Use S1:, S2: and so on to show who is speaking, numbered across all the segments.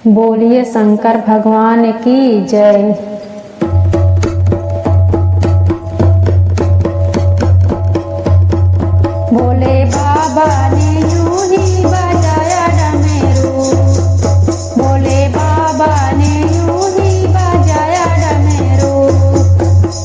S1: बोलिए शंकर भगवान की जय। भोले बाबा ने यूं ही बजाया डमरू, भोले बाबा ने यूं ही बजाया डमरू,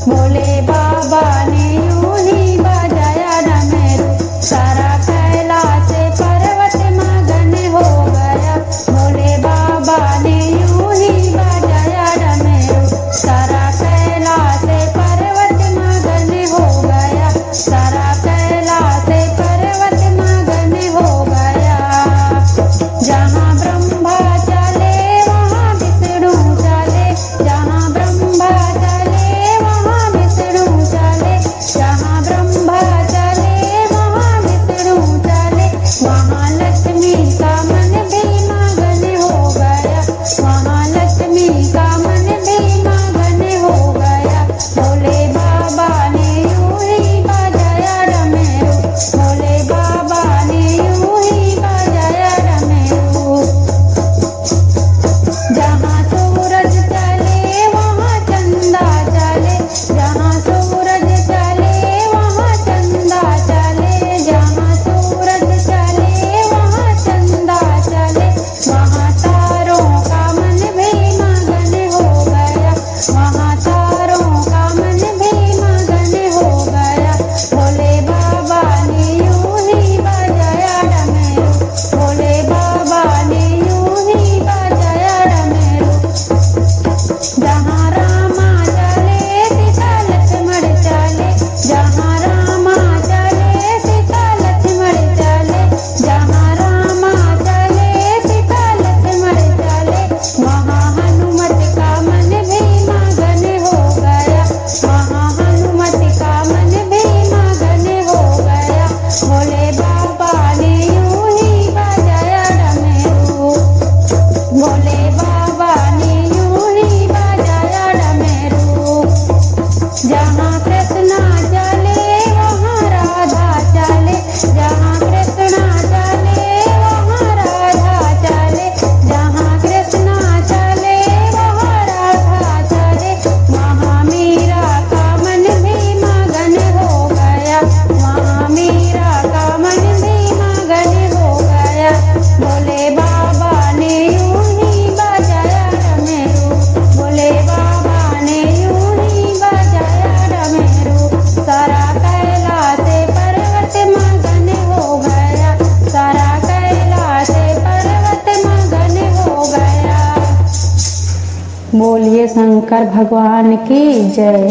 S1: भोले बाबा ने यूं ही बजाया डमरू। सारा कैलाश पर्वत मगन हो गया, भोले बाबा ने यूं ही बजाया डमरू। सारा कैलाश पर्वत मगन हो गया, सारा कैलाश पर्वत मगन हो गया। जहाँ ब्रह्मा चले वहाँ विष्णु चले, जहाँ ब्रह्मा चले वहाँ विष्णु चले, जहाँ ब्रह्मा चले वहाँ विष्णु चले। वहाँ लक्ष्मी का मन भी मगन हो गया, वहाँ लक्ष्मी का मन भी मगन हो गया। भोले बाबा ने यूं ही बजाया डमरू, भोले बाबा ने यूं ही बजाया डमरू। जहाँ सूरज चले वहाँ चंदा चले, जहाँ सूरज चले वहाँ चंदा चले, जहाँ सूरज चले वहाँ चंदा चले। वहाँ तारों का मन भी मगन हो गया, वहाँ तारों का मन भी मगन हो गया। भोले बाबा ने यूं ही बजाया डमरू, भोले बाबा ने यूं ही बजाया डमरू। जहाँ रामा चले सीता लक्ष्मण चले, जहाँ रामा चले सीता लक्ष्मण चले, जहाँ रामा चले सीता लक्ष्मण चले। वहाँ हनुमत का मन भी मगन हो गया, वहाँ हनुमत का मन भी मगन हो गया। भोले बाबा ने यूं ही बजाया डमरू, भोले बाबा ने यूं ही बजाया डमरू। जहाँ कृष्णा चले वहाँ राधा चले, जहाँ कृष्णा चले वहाँ राधा चले, जहाँ कृष्णा चले वहाँ राधा चले। वहाँ मीरा का मन भी मगन हो गया, वहाँ मीरा का मन भी मगन हो गया। भोले बाबा ने यूं ही बजाया डमरू, भोले बाबा ने यूं ही बजाया डमरू। सारा कैलाश पर्वत मगन हो गया, सारा कैलाश पर्वत मगन हो गया। बोलिए शंकर भगवान की जय।